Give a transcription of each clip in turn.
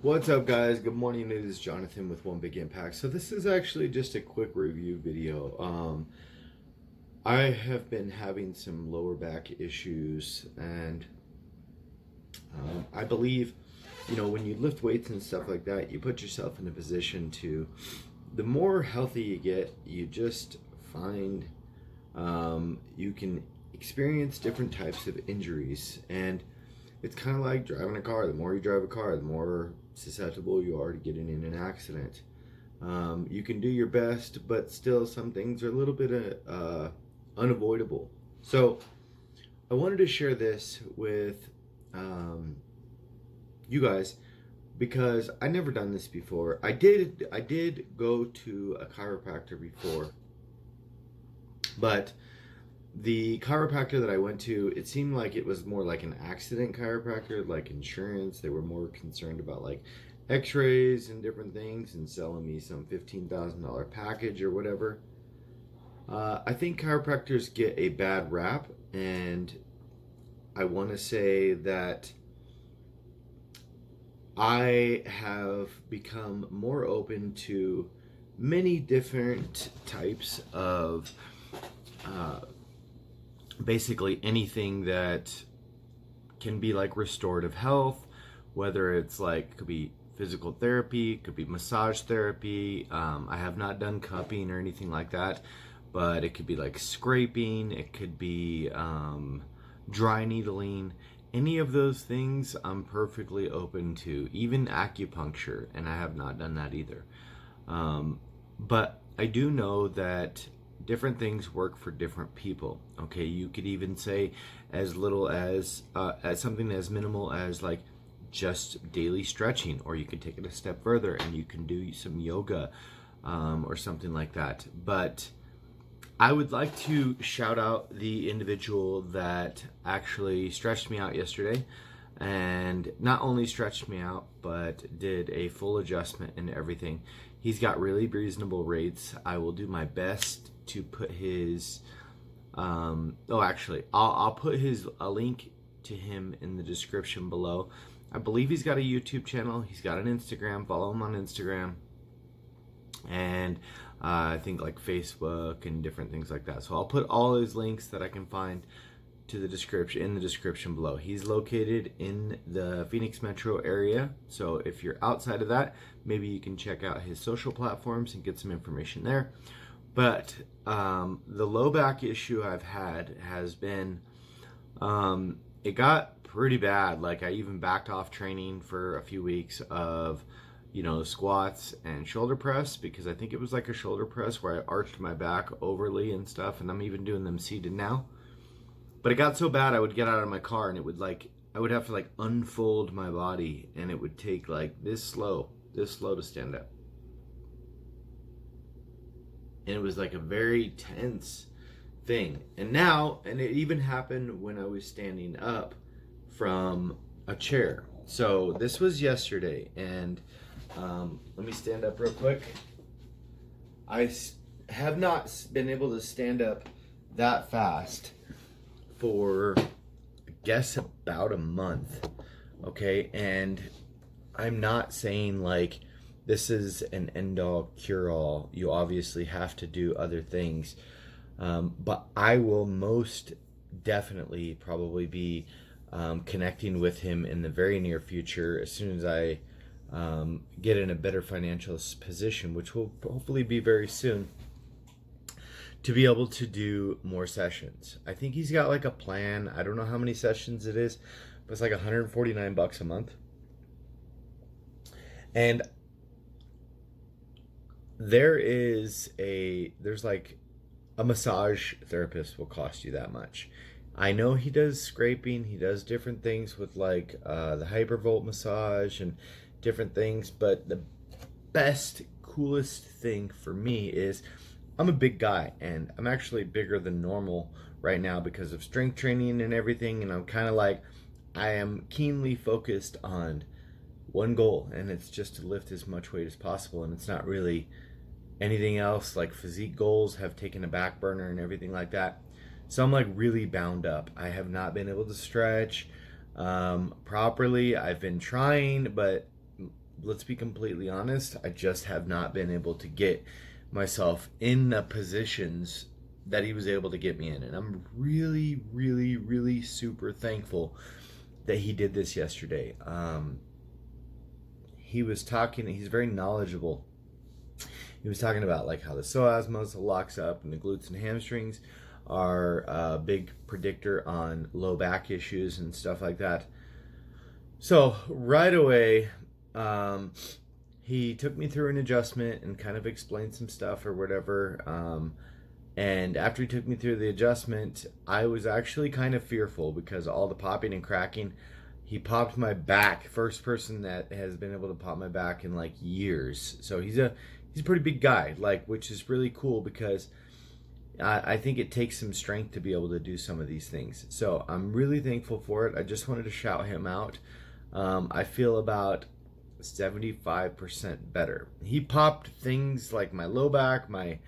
What's up, guys? Good morning. It is Jonathan with One Big Impact. So this is actually just a quick review video. I have been having some lower back issues, and I believe, when you lift weights and stuff like that, you put yourself in a position to, the more healthy you get, you just find you can experience different types of injuries. And it's kind of like driving a car. The more you drive a car, the more susceptible you are to getting in an accident. You can do your best, but still some things are a little bit unavoidable. So I wanted to share this with you guys because I never done this before. I did go to a chiropractor before, but the chiropractor that I went to, it seemed like it was more like an accident chiropractor, like insurance. They were more concerned about like x-rays and different things and selling me some $15,000 package or whatever. I think chiropractors get a bad rap, and I want to say that I have become more open to many different types of basically anything that can be like restorative health, whether it's like, could be physical therapy, could be massage therapy. I have not done cupping or anything like that, but it could be like scraping, it could be dry needling. Any of those things I'm perfectly open to, even acupuncture, and I have not done that either. But I do know that different things work for different people. Okay, you could even say as little as something as minimal as like just daily stretching, or you can take it a step further and you can do some yoga or something like that. But I would like to shout out the individual that actually stretched me out yesterday, and not only stretched me out, but did a full adjustment and everything. He's got really reasonable rates. I will do my best to put his, I'll put a link to him in the description below. I believe he's got a YouTube channel. He's got an Instagram. Follow him on Instagram. And I think like Facebook and different things like that. So I'll put all his links that I can find to the description in the description below. He's located in the Phoenix metro area, so if you're outside of that, maybe you can check out his social platforms and get some information there. But the low back issue I've had has been, it got pretty bad. Like, I even backed off training for a few weeks of squats and shoulder press, because I think it was like a shoulder press where I arched my back overly and stuff, and I'm even doing them seated now. But it got so bad, I would get out of my car and it would I would have to unfold my body, and it would take this slow to stand up. And it was like a very tense thing. And it even happened when I was standing up from a chair. So this was yesterday, and let me stand up real quick. I have not been able to stand up that fast for, I guess, about a month. Okay, and I'm not saying this is an end-all cure-all. You obviously have to do other things, but I will most definitely probably be connecting with him in the very near future, as soon as I get in a better financial position, which will hopefully be very soon, to be able to do more sessions. I think he's got a plan. I don't know how many sessions it is, but it's like $149 a month. And there's a massage therapist will cost you that much. I know he does scraping, he does different things with the hypervolt massage and different things, but the best, coolest thing for me is, I'm a big guy, and I'm actually bigger than normal right now because of strength training and everything, and I'm kind of I am keenly focused on one goal, and it's just to lift as much weight as possible, and it's not really anything else. Physique goals have taken a back burner and everything like that. So I'm really bound up. I have not been able to stretch properly. I've been trying, but let's be completely honest, I just have not been able to get myself in the positions that he was able to get me in. And I'm really, really, really super thankful that he did this yesterday. He was talking, he's very knowledgeable. He was talking about like how the psoas muscle locks up and the glutes and hamstrings are a big predictor on low back issues and stuff like that. So right away, he took me through an adjustment and kind of explained some stuff or whatever. And after he took me through the adjustment, I was actually kind of fearful because all the popping and cracking. He popped my back. First person that has been able to pop my back in like years. So he's a pretty big guy, like, which is really cool because I think it takes some strength to be able to do some of these things. So I'm really thankful for it. I just wanted to shout him out. I feel about 75% better. He popped things like my low back, my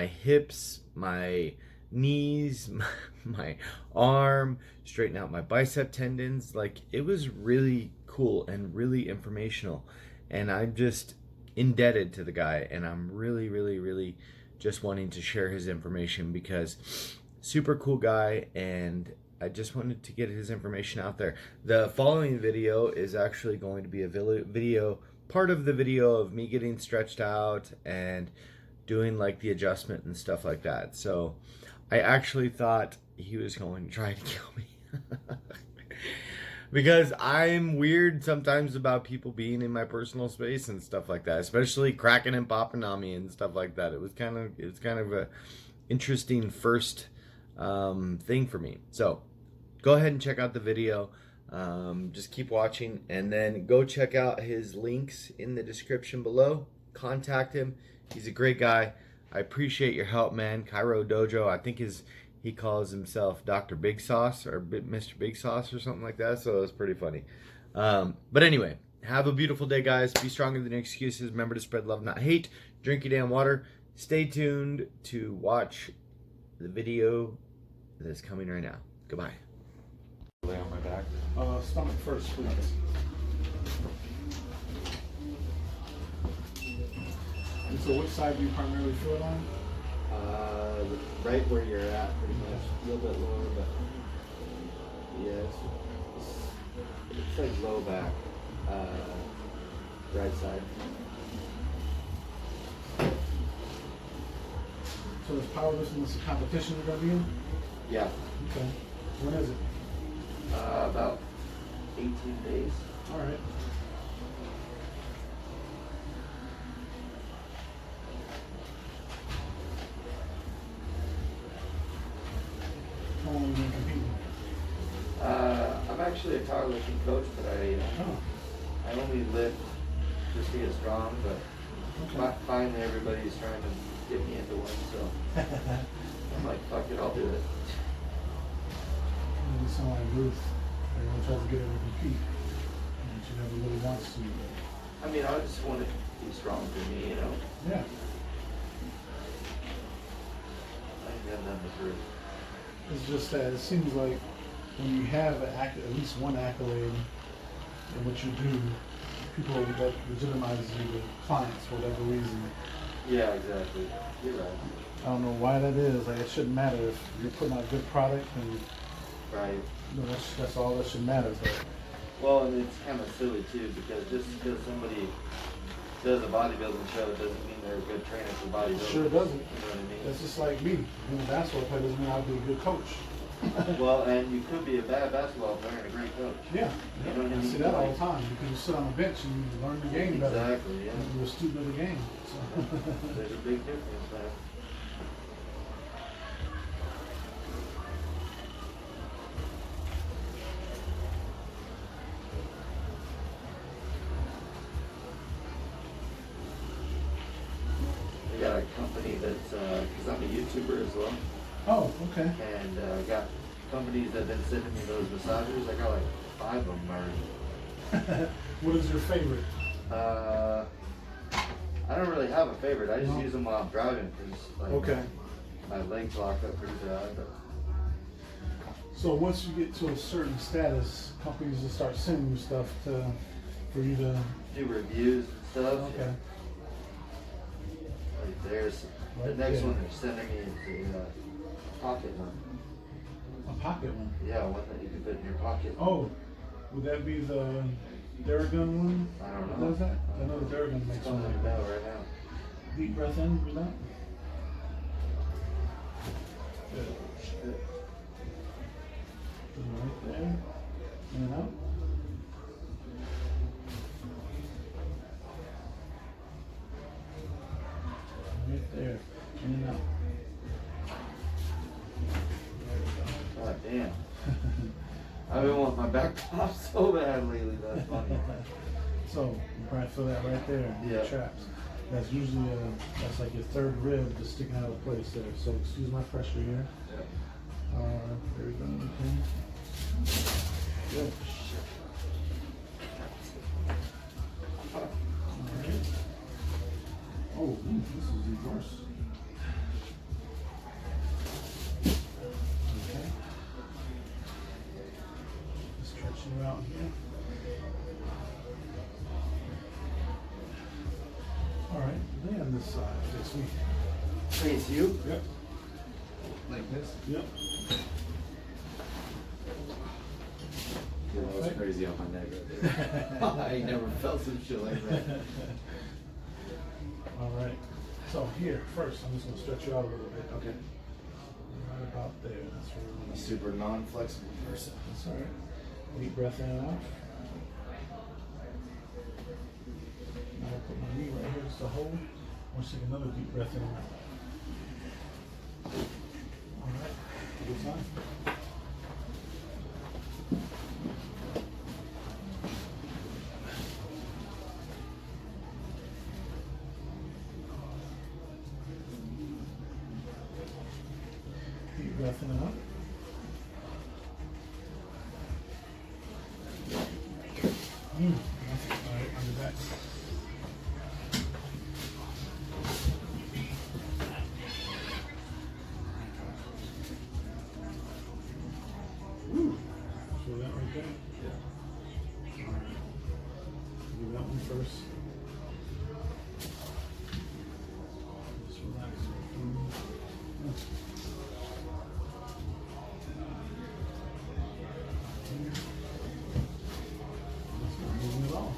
hips, my knees, my arm, straighten out my bicep tendons. Like, it was really cool and really informational. And I'm just indebted to the guy, and I'm really, really, really just wanting to share his information because super cool guy, and I just wanted to get his information out there. The following video is actually going to be a video, part of the video of me getting stretched out and doing like the adjustment and stuff like that. So I actually thought he was going to try to kill me. Because I'm weird sometimes about people being in my personal space and stuff like that, especially cracking and popping on me and stuff like that. It was kind of a interesting first thing for me. So go ahead and check out the video. Just keep watching, and then go check out his links in the description below. Contact him. He's a great guy. I appreciate your help, man. Chiro Dojo, I think he calls himself Dr. Big Sauce or Mr. Big Sauce or something like that. So it's pretty funny. But anyway, have a beautiful day, guys. Be stronger than excuses. Remember to spread love, not hate. Drink your damn water. Stay tuned to watch the video that's coming right now. Goodbye. Lay on my back. Stomach first, please. And so which side do you primarily feel it on? Right where you're at, pretty much. A little bit lower, but yes, it's like low back, right side. So this powerlifting is a competition you're gonna be in? Yeah. Okay. When is it? About 18 days. All right. How long have you been competing? I'm actually a powerlifting coach, but I only lift to stay strong, but finally everybody's trying to get me into one, so I'm like, fuck it, I'll do it. You sound like Ruth. Everyone tries to get her to compete, and she never really wants to. I mean, I just want it to be strong for me, you know? Yeah. I ain't got nothing to prove. It's just that it seems like when you have at least one accolade in what you do, people that legitimizes you with clients for whatever reason. Yeah, exactly. You're right. I don't know why that is. Like, it shouldn't matter if you're putting out good product, and Right. you know, that's all that should matter. But Well, and it's kind of silly too, because just because somebody does a bodybuilding show doesn't mean they're a good trainer for bodybuilding. it sure doesn't. You know what I mean? That's just like me. Being a basketball player doesn't mean I'll be a good coach. Well, and you could be a bad basketball player and a great coach. Yeah. You know what I I mean? see that all the time. You can sit on the bench and you learn the game better. Exactly, yeah. You're a student of the game. So. There's a big difference, man. We got a company that's, because I'm a YouTuber as well, Oh, okay. and got companies that have been sending me those massagers. I got like 5 of them already. What is your favorite? I don't really have a favorite. I just use them while I'm driving because like, Okay. my legs lock up pretty bad. But So once you get to a certain status, companies will start sending you stuff to for you to do reviews and stuff. Okay. Like there's the Right next there. one they're sending me is the pocket one. A pocket one. Yeah, one that you can put in your pocket. Oh, would that be the Duragun one? I don't What know. does that? I know the Duragun It's makes coming one in like the that. mail right now. Deep breath in, do that. Good. Good. Right there. In and out. Right there. In and out. God damn. I've been wanting my back popped so bad lately. That's funny. So you probably feel that right there. Yeah. Traps. That's usually that's like your third rib just sticking out of place there. So excuse my pressure here. There we go. Okay. Good. Alright. Oh, this is even worse. Okay. Stretch you out here. Alright, lay on this side. Face me. Face you? Yep. Like this? Yep. Yeah, that was crazy on my neck right there. I ain't never felt some shit like that. Alright. So here, first, I'm just going to stretch you out a little bit. Okay. Right about there. That's where we I'm a want to. super non-flexible person. That's alright. Deep breath in and out. Now I'll put my knee right here just to hold. Let's take another deep breath in and out. Alright. Good time. Deep breath in and out. Alright, on the back. Woo. Feel that right there? Yeah. Alright. Do that one first. Just relax. That's not moving at all.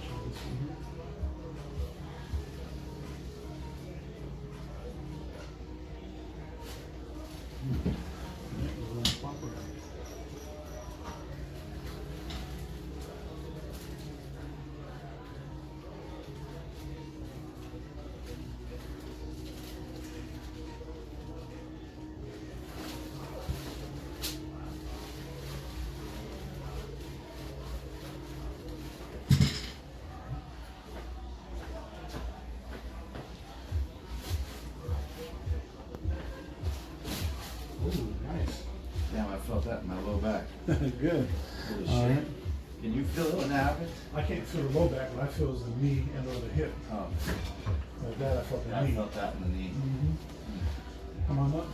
Try this one here. Yeah, we're gonna swap it. Ooh, nice. Damn, I felt that in my low back. Good. Holy All shit. right. Can you feel it when that happens? I can't feel the low back, but I feel is the knee and or the hip. Oh, Like that, I felt the yeah, I knee. felt that in the knee. Come on up.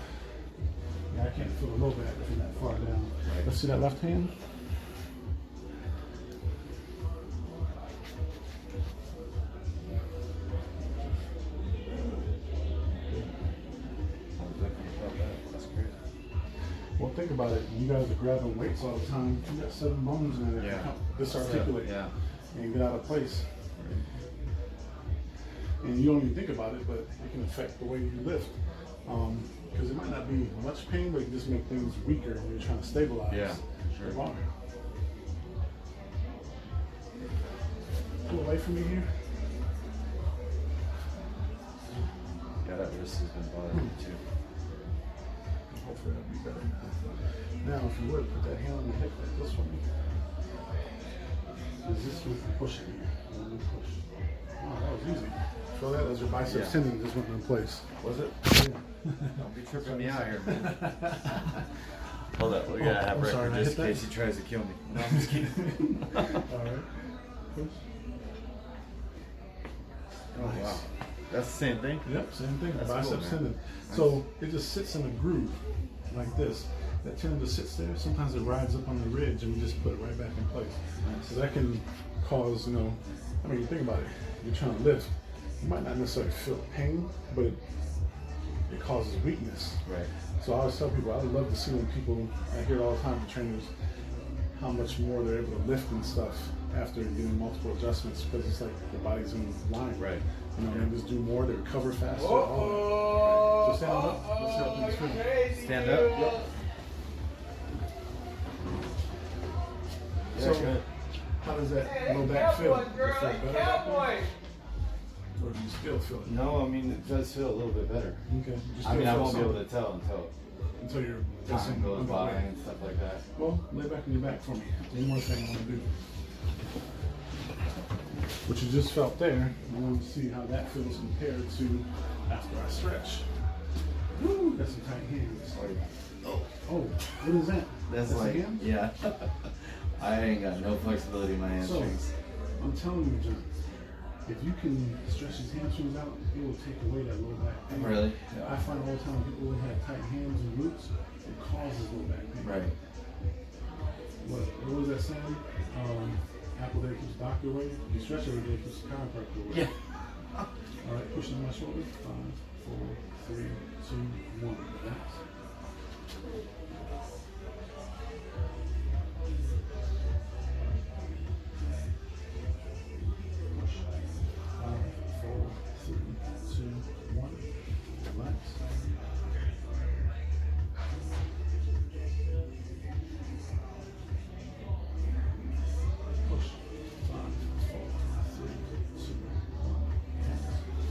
Yeah, I can't feel the low back if you're that far down. Let's see that left hand. I definitely felt that. That's crazy. Well, think about it. You guys are grabbing weights all the time. You got 7 bones in there that Yeah. can disarticulate Yeah. and get out of place. And you don't even think about it, but it can affect the way you lift. Because it might not be much pain, but it can just make things weaker when you're trying to stabilize Yeah, sure. the bar. Pull away from me here. Yeah, that wrist has been bothering me too. Hopefully that'll be better. Now, if you would, put that hand on the hip like this one. Resist with pushing here. And then push. Oh, that was easy. Feel that as your biceps Yeah. tendon just went in place. Was it? Yeah. Don't be tripping me out here, man. Hold up, we gotta have I'm record sorry, I just in hit case he tries to kill me. No, I'm just kidding. All right. Push. Oh wow, that's the same thing. Yep, same thing. That's Biceps cool, man. tendon. So it just sits in a groove like this. that tendon just sits there. Sometimes it rides up on the ridge and we just put it right back in place. So that can cause, you know, I mean, you think about it, you're trying to lift, you might not necessarily feel pain, but it causes weakness. Right. So I always tell people, I would love to see when people, I hear it all the time from trainers, how much more they're able to lift and stuff after doing multiple adjustments, because it's like the body's in line. Right. You know, they just do more, they recover faster. All that. So stand up, let's see how things feel. Stand up. Yep. Yeah, So, good. how does that low back feel? Does it feel better back there? Or do you still feel it? No, I mean, it does feel a little bit better. Okay. You I mean, I feel won't be able something to tell until until you're time goes by underway. and stuff like that. Well, lay back on your back for me. One more thing I want to do. What you just felt there, I want to see how that feels compared to after I stretch. Woo, that's some tight hands. Oh, what is that? That's a like, hand? yeah. I ain't got no flexibility in my hamstrings. So, I'm telling you, John, if you can stretch these hamstrings out, it will take away that low back pain. Really? I find all the time people who have tight hands and glutes, it causes low back pain. Right. What was that saying? Apple day keeps the doctor away. You stretch every day keeps the chiropractor away. Yeah. All right, pushing my shoulder. 5, 4, 3, 2, 1. Relax. Push. 5, 4, 3, 2, 1. Relax. Push. 5, 4, 3, 2, 1.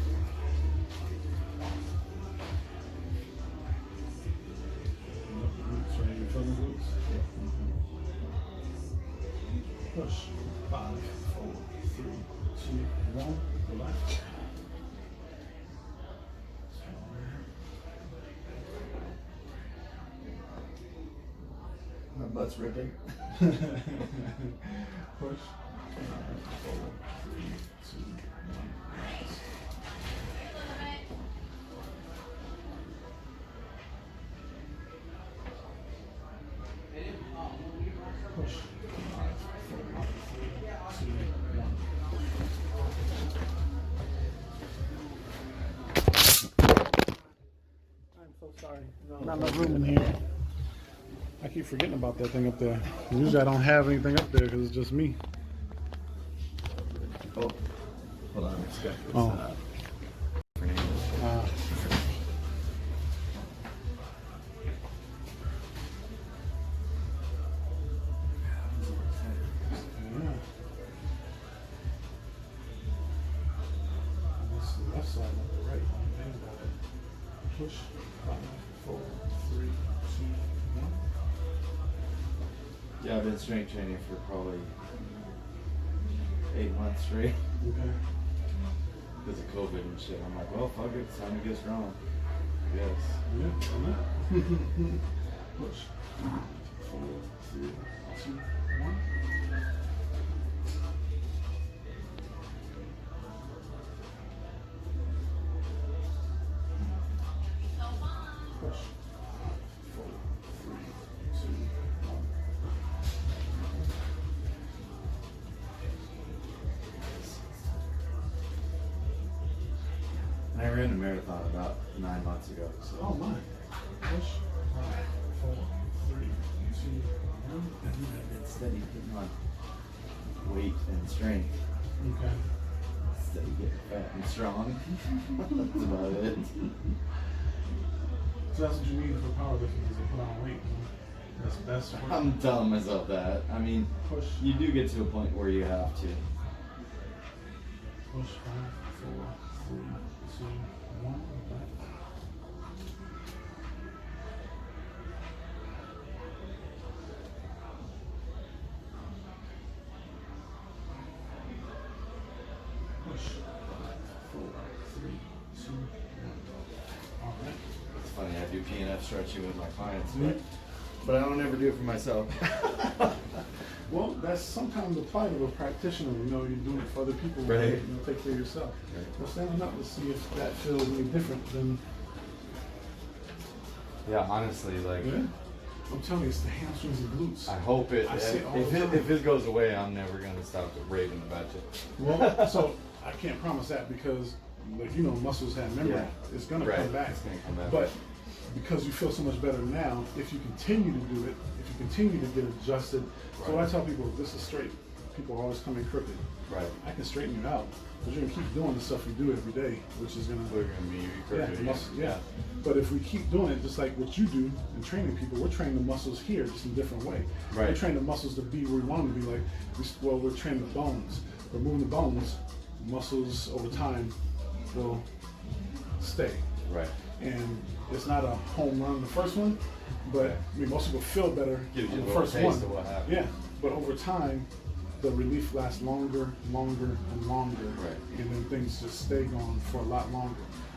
Glutes, right? You feel the glutes? Push. 5, 4, 3, 2, 1. Relax. My butt's ripping. Push. 5, 4, 3, 2, 1. Relax. Push. 5, 4, 3, 2, 1. I'm so sorry. Not enough room in here. I keep forgetting about that thing up there. Usually I don't have anything up there because it's just me. Oh, hold on. It's got this, Oh. Uh, yeah. This is the left side, not the right. Think about it. Push. 5, 4, 3, 2, 1. Yeah, I've been strength training for probably 8 months straight Okay. because of COVID and shit. I'm like, well, fuck it, it's time to get strong. Yes. Yeah, why not? Push. 4, 3, 2, 1. Push. 4, 3, 2, 1. I ran a marathon about 9 months ago. So. Oh my. Push. 5, 4, 3, 2, 1. I've been steady putting on weight and strength. Okay. Steady getting fat and strong. That's about it. So that's what you need for powerlifting is to put on weight. That's work. I'm telling myself that. I mean, Push. you do get to a point where you have to. Push. 5, 4, 3, 2, 1. Okay. Push. 4, 3, 2, 1. All right. It's funny, I do PNF stretching with my clients, Mhm. but I don't ever do it for myself. Well, that's sometimes the plight of a practitioner. You know, you're doing it for other people. Right. You know, take care of yourself. Right. Well, standing up, let's see if that feels any different than. Yeah, honestly, like Yeah. I'm telling you, it's the hamstrings and glutes. I hope it. I see it all the time. If it goes away, I'm never gonna stop raving about you. Well, so I can't promise that because, like, you know, muscles have memory. Yeah. It's gonna Right. come back. It's gonna come back. But because you feel so much better now, if you continue to do it, if you continue to get adjusted. So Right. I tell people, this is straight. People always come in crooked. Right. I can straighten you out, but you're gonna keep doing the stuff you do every day, which is gonna. We're gonna be Yeah, crooked the again. muscles, yeah. But if we keep doing it just like what you do in training people, we're training the muscles here just in a different way. Right. We're training the muscles to be where we want them to be. Like, we're training the bones. We're moving the bones. Muscles over time will stay. Right. And it's not a home run the first one, but I mean, most people feel better Gives you on a the little first taste one. of what happened. Yeah, but over time, the relief lasts longer, longer, and longer, Right. and then things just stay going for a lot longer.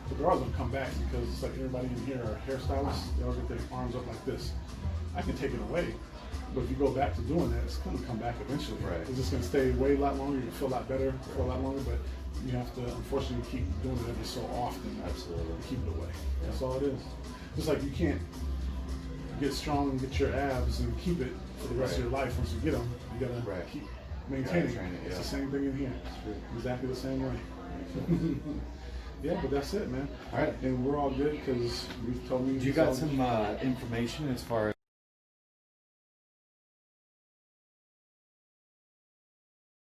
But they're always gonna come back because it's like everybody in here are hairstylists. They all get their arms up like this. I can take it away, but if you go back to doing that, it's gonna come back eventually. Right. It's just gonna stay way a lot longer. You feel a lot better for a lot longer, but you have to unfortunately keep doing it every so often. Absolutely. To keep it away. That's all it is. Just like you can't get strong and get your abs and keep it for the rest Right. of your life. Once you get them, you gotta Right. keep maintaining. train it, It's yeah. the same thing in here. True. Exactly the same way. Yeah, but that's it, man. All right. And we're all good because you've told me. You got some information as far